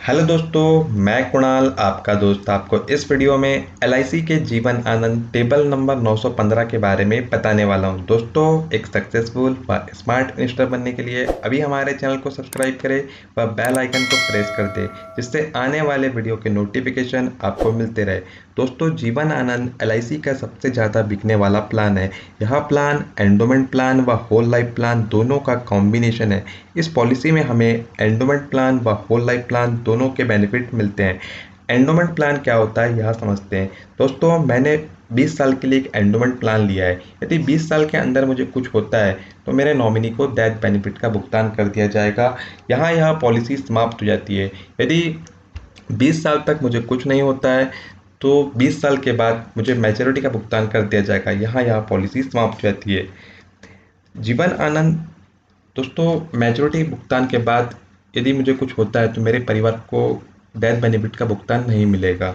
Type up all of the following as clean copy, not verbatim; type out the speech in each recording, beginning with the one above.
Hello दोस्तों, मैं कुणाल आपका दोस्त आपको इस वीडियो में एलआईसी के जीवन आनंद टेबल नंबर 915 के बारे में बताने वाला हूं। दोस्तों, एक सक्सेसफुल व स्मार्ट इन्वेस्टर बनने के लिए अभी हमारे चैनल को सब्सक्राइब करें व बेल आइकन को प्रेस कर दें, जिससे आने वाले वीडियो के नोटिफिकेशन आपको मिलते रहे। दोस्तों, जीवन आनंद एलआईसी का सबसे ज़्यादा बिकने वाला प्लान है। यह प्लान एंडोमेंट प्लान व होल लाइफ प्लान दोनों का कॉम्बिनेशन है। इस पॉलिसी में हमें एंडोमेंट प्लान व होल लाइफ प्लान दोनों के बेनिफिट मिलते हैं। एंडोमेंट प्लान क्या होता है यह समझते हैं। दोस्तों, मैंने 20 साल के लिए एक एंडोमेंट प्लान लिया है। यदि 20 साल के अंदर मुझे कुछ होता है तो मेरे नॉमिनी को डेथ बेनिफिट का भुगतान कर दिया जाएगा। यहाँ यह पॉलिसी समाप्त हो जाती है। यदि 20 साल तक मुझे कुछ नहीं होता है तो 20 साल के बाद मुझे मैच्योरिटी का भुगतान कर दिया जाएगा। यहाँ यह पॉलिसी समाप्त हो जाती है। जीवन आनंद दोस्तों, मैच्योरिटी भुगतान के बाद यदि मुझे कुछ होता है तो मेरे परिवार को डेथ बेनिफिट का भुगतान नहीं मिलेगा।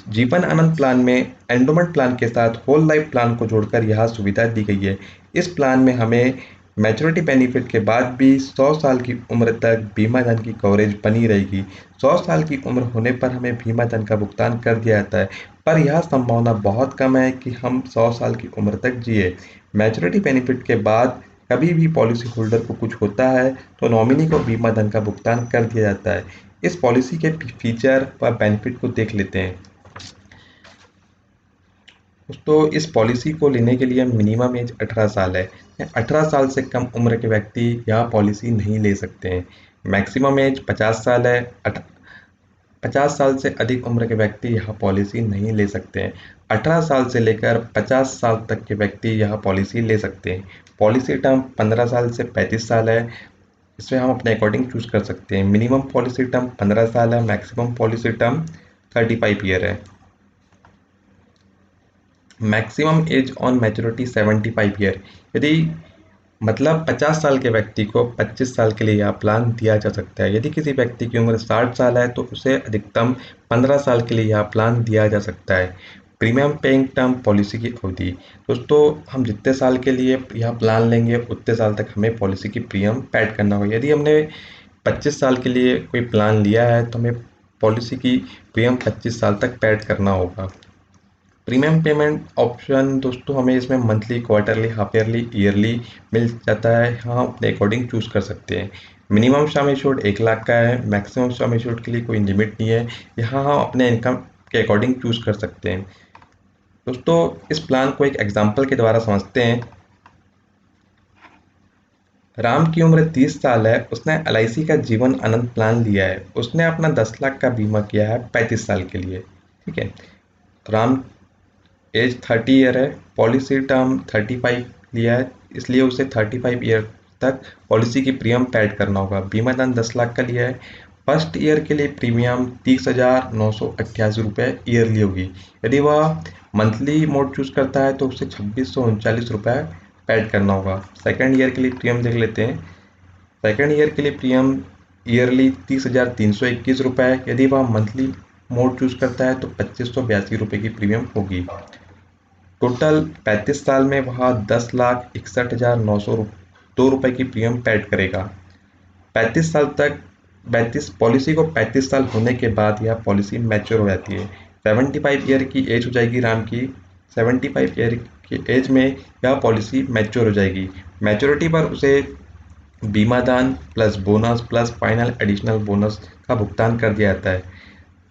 जीवन आनंद प्लान में एंडोमेंट प्लान के साथ होल लाइफ प्लान को जोड़कर यह सुविधा दी गई है। इस प्लान में हमें मैच्योरिटी बेनिफिट के बाद भी 100 साल की उम्र तक बीमा धन की कवरेज बनी रहेगी। 100 साल की उम्र होने पर हमें बीमा धन का भुगतान कर दिया जाता है, पर यह संभावना बहुत कम है कि हम 100 साल की उम्र तक जिए। मैच्योरिटी बेनिफिट के बाद कभी भी पॉलिसी होल्डर को कुछ होता है तो नॉमिनी को बीमा धन का भुगतान कर दिया जाता है। इस पॉलिसी के फीचर व बेनिफिट को देख लेते हैं। दोस्तों, इस पॉलिसी को लेने के लिए मिनिमम एज 18 साल है। 18 साल से कम उम्र के व्यक्ति यह पॉलिसी नहीं ले सकते हैं। मैक्सिमम एज 50 साल है। 50 साल से अधिक उम्र के व्यक्ति यह पॉलिसी नहीं ले सकते हैं। 18 साल से लेकर 50 साल तक के व्यक्ति यह पॉलिसी ले सकते हैं। पॉलिसी टर्म 15 साल से 35 साल है। इसमें हम अपने अकॉर्डिंग चूज कर सकते हैं। मिनिमम पॉलिसी टर्म 15 साल है, मैक्सिमम पॉलिसी टर्म 35 ईयर है। Maximum age on maturity 75 year. यदि मतलब 50 साल के व्यक्ति को 25 साल के लिए यह प्लान दिया जा सकता है। यदि किसी व्यक्ति की उम्र 60 साल है तो उसे अधिकतम 15 साल के लिए यह प्लान दिया जा सकता है। प्रीमियम पेइंग टर्म पॉलिसी की अवधि। दोस्तों, हम जितने साल के लिए यह प्लान लेंगे उतने साल तक हमें पॉलिसी की प्रीमियम पेड करना होगा। यदि हमने 25 साल के लिए कोई प्लान लिया है तो हमें पॉलिसी की प्रीमियम 25 साल तक पेड करना होगा। प्रीमियम पेमेंट ऑप्शन दोस्तों, हमें इसमें monthly, quarterly, half yearly, yearly मिल जाता है। हाँ, अपने अकॉर्डिंग चूज कर सकते हैं। मिनिमम सम एश्योर्ड 1 लाख का है। मैक्सिमम सम एश्योर्ड के लिए कोई लिमिट नहीं है। यहाँ हम अपने इनकम के अकॉर्डिंग चूज कर सकते हैं। दोस्तों, इस प्लान को एक एग्जाम्पल के द्वारा समझते हैं। राम की उम्र 30 साल है। उसने एलआईसी का जीवन आनंद प्लान लिया है। उसने अपना 10 लाख का बीमा किया है 35 साल के लिए। ठीक है। राम एज 30 ईयर है। पॉलिसी टर्म 35 लिया है, इसलिए उसे 35 ईयर तक पॉलिसी की प्रीमियम पेड करना होगा। बीमा धन 10 लाख का लिया है। फर्स्ट ईयर के लिए प्रीमियम 30,988 रुपये ईयरली होगी। यदि वह मंथली मोड चूज करता है तो उसे 2639 रुपये पेड करना होगा। सेकेंड ईयर के लिए प्रीमियम देख लेते हैं। सेकेंड ईयर के लिए प्रीमियम ईयरली 30,321 रुपये। यदि वह मंथली मोड चूज करता है तो 2582 रुपये की प्रीमियम होगी। टोटल 35 साल में वह 10,61,902 रुपये की प्रीमियम पेड करेगा। 35 साल तक 35 पॉलिसी को 35 साल होने के बाद यह पॉलिसी मैच्योर हो जाती है। 75 ईयर की एज हो जाएगी राम की। 75 ईयर की एज में यह पॉलिसी मैच्योर हो जाएगी। मैच्योरिटी पर उसे बीमा दान plus bonus plus final additional bonus का भुगतान कर दिया जाता है।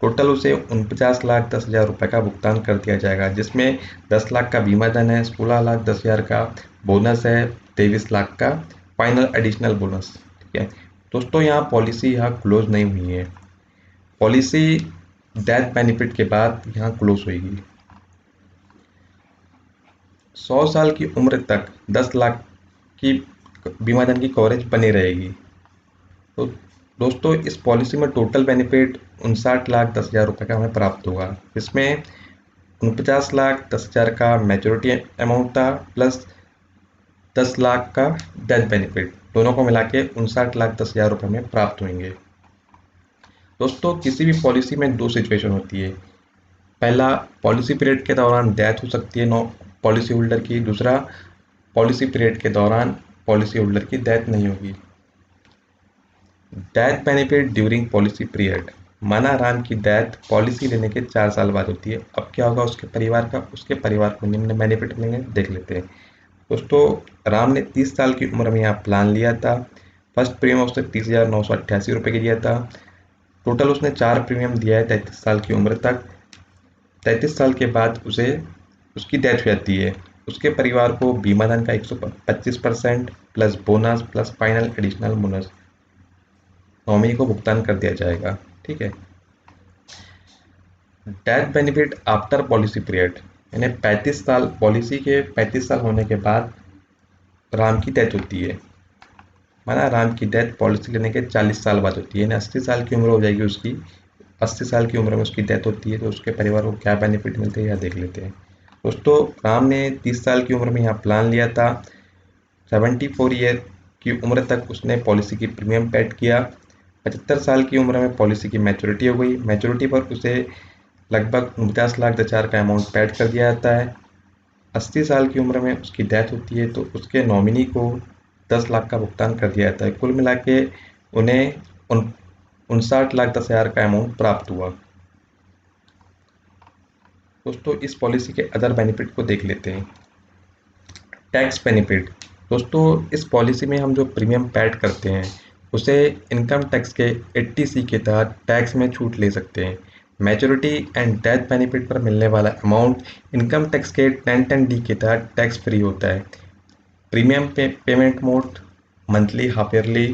टोटल उसे 49,10,000 रुपये का भुगतान कर दिया जाएगा, जिसमें 10 लाख का बीमा धन है, 16,10,000 का बोनस है, 23 लाख का फाइनल एडिशनल बोनस। ठीक है दोस्तों, यहाँ पॉलिसी यहाँ क्लोज नहीं हुई है। पॉलिसी डेथ बेनिफिट के बाद यहाँ क्लोज होगी। 100 साल की उम्र तक 10 लाख की बीमा धन की कवरेज बनी रहेगी। तो दोस्तों, इस पॉलिसी में टोटल बेनिफिट 59,10,000 रुपये का हमें प्राप्त होगा। इसमें 49,10,000 का मैच्योरिटी अमाउंट था प्लस 10 लाख का डेथ बेनिफिट, दोनों को मिला के 59,10,000 रुपये में प्राप्त होंगे। दोस्तों, किसी भी पॉलिसी में दो सिचुएशन होती है। पहला, पॉलिसी पीरियड के दौरान डेथ हो सकती है नो पॉलिसी होल्डर की। दूसरा, पॉलिसी पीरियड के दौरान पॉलिसी होल्डर की डेथ नहीं होगी। Death benefit during policy period. माना राम की डेथ पॉलिसी लेने के 4 साल बाद होती है। अब क्या होगा उसके परिवार का? उसके परिवार को निम्न बेनिफिट मिलेंगे, देख लेते हैं। दोस्तों, राम ने 30 साल की उम्र में यहाँ प्लान लिया था। फर्स्ट प्रीमियम उसने 30,988 रुपये की दिया था। टोटल उसने 4 प्रीमियम दिया है 33 साल की उम्र तक। 33 साल के बाद उसकी डेथ हो जाती है। उसके परिवार को बीमा धन का 125% plus bonus plus final additional bonus nominee को भुगतान कर दिया जाएगा। ठीक है। Death benefit after policy period, यानी 35 साल, पॉलिसी के 35 साल होने के बाद राम की डेथ होती है। माना राम की डेथ पॉलिसी लेने के 40 साल बाद होती है, यानी 80 साल की उम्र हो जाएगी उसकी। 80 साल की उम्र में उसकी डेथ होती है, तो उसके परिवार को क्या बेनिफिट मिलते हैं यह देख लेते हैं। दोस्तों, राम ने 30 साल की उम्र में यहाँ प्लान लिया था। 74 ईयर की उम्र तक उसने पॉलिसी की प्रीमियम पेड किया। 75 साल की उम्र में पॉलिसी की मैच्योरिटी हो गई। मैच्योरिटी पर उसे लगभग 49,10,000 का अमाउंट पेड कर दिया जाता है। 80 साल की उम्र में उसकी डेथ होती है, तो उसके नॉमिनी को 10 लाख का भुगतान कर दिया जाता है। कुल मिला के उन्हें 59,10,000 का अमाउंट प्राप्त हुआ। दोस्तों, इस पॉलिसी के अदर बेनिफिट को देख लेते हैं। Tax benefit. दोस्तों, इस पॉलिसी में हम जो प्रीमियम पेड करते हैं उसे इनकम टैक्स के 80C के तहत टैक्स में छूट ले सकते हैं। मैच्योरिटी एंड डेथ बेनिफिट पर मिलने वाला अमाउंट इनकम टैक्स के 1010D के तहत टैक्स फ्री होता है। Premium payment mode monthly, half yearly,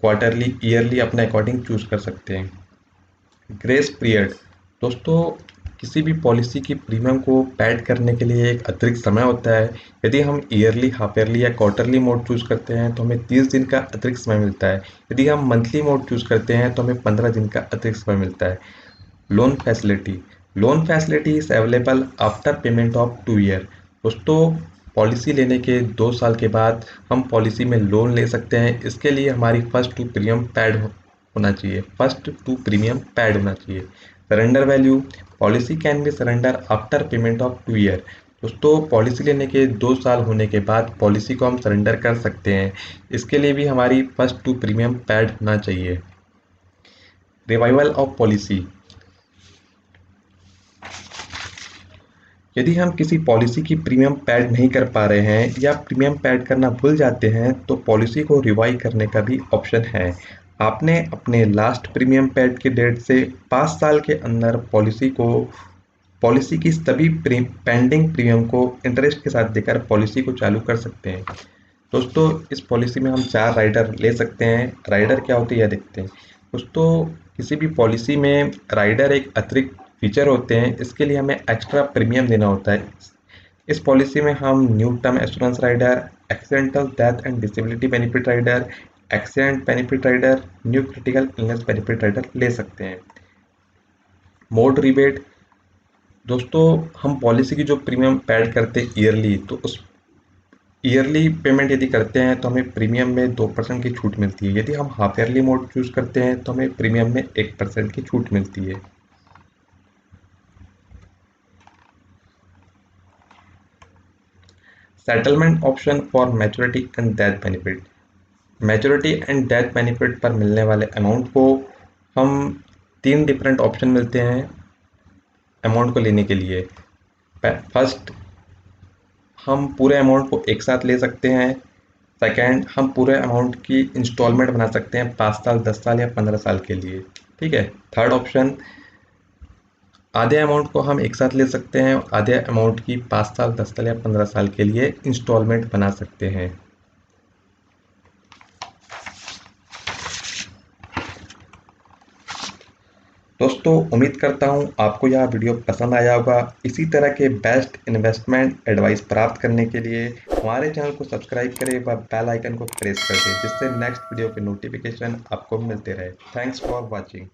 quarterly, yearly अपने अकॉर्डिंग चूज कर सकते हैं। Grace period. दोस्तों, किसी भी पॉलिसी की प्रीमियम को पेड करने के लिए एक अतिरिक्त समय होता है। यदि हम ईयरली, हाफ ईयरली या क्वार्टरली मोड चूज करते हैं तो हमें 30 दिन का अतिरिक्त समय मिलता है। यदि हम मंथली मोड चूज करते हैं तो हमें 15 दिन का अतिरिक्त समय मिलता है। Loan facility. Loan facility is available after payment of 2 year. दोस्तों, पॉलिसी लेने के 2 साल के बाद हम पॉलिसी में लोन ले सकते हैं। इसके लिए हमारी फर्स्ट टू प्रीमियम पैड होना चाहिए। फर्स्ट टू प्रीमियम पैड होना चाहिए। Surrender value. Policy can be surrender after payment of 2 year. दोस्तों, पॉलिसी लेने के 2 साल होने के बाद पॉलिसी को हम सरेंडर कर सकते हैं। इसके लिए भी हमारी फर्स्ट टू प्रीमियम पैड होना चाहिए। Revival of policy. यदि हम किसी पॉलिसी की प्रीमियम पैड नहीं कर पा रहे हैं या प्रीमियम पैड करना भूल जाते हैं तो पॉलिसी को रिवाइव करने का भी ऑप्शन है। आपने अपने लास्ट प्रीमियम पैड के डेट से 5 साल के अंदर पॉलिसी की सभी पेंडिंग प्रीमियम को इंटरेस्ट के साथ देकर पॉलिसी को चालू कर सकते हैं। दोस्तों, इस पॉलिसी में हम 4 राइडर ले सकते हैं। राइडर क्या होती है यह देखते हैं। दोस्तों, किसी भी पॉलिसी में राइडर एक अतिरिक्त फीचर होते हैं। इसके लिए हमें एक्स्ट्रा प्रीमियम देना होता है। इस पॉलिसी में हम new term assurance rider, accidental death and disability benefit rider, accident benefit rider, new critical illness benefit rider ले सकते हैं। Mode rebate. दोस्तों, हम पॉलिसी की जो प्रीमियम पेड करते हैं ईयरली, तो उस ईयरली पेमेंट यदि करते हैं तो हमें प्रीमियम में 2% की छूट मिलती है। यदि हम हाफ ईयरली मोड चूज करते हैं तो हमें प्रीमियम में 1% की छूट मिलती है। Settlement option for maturity and death benefit. Maturity and death benefit पर मिलने वाले अमाउंट को हम 3 डिफरेंट ऑप्शन मिलते हैं अमाउंट को लेने के लिए। फर्स्ट, हम पूरे अमाउंट को एक साथ ले सकते हैं। सेकेंड, हम पूरे अमाउंट की इंस्टॉलमेंट बना सकते हैं 5 साल, 10 साल या 15 साल के लिए। ठीक है। थर्ड ऑप्शन, आधे अमाउंट को हम एक साथ ले सकते हैं और आधे अमाउंट की 5 साल, 10 साल या 15 साल के लिए इंस्टॉलमेंट बना सकते हैं। दोस्तों, उम्मीद करता हूं आपको यह वीडियो पसंद आया होगा। इसी तरह के बेस्ट इन्वेस्टमेंट एडवाइस प्राप्त करने के लिए हमारे चैनल को सब्सक्राइब करें व बेल आइकन को प्रेस कर दें, जिससे नेक्स्ट वीडियो के नोटिफिकेशन आपको मिलते रहे। Thanks for watching.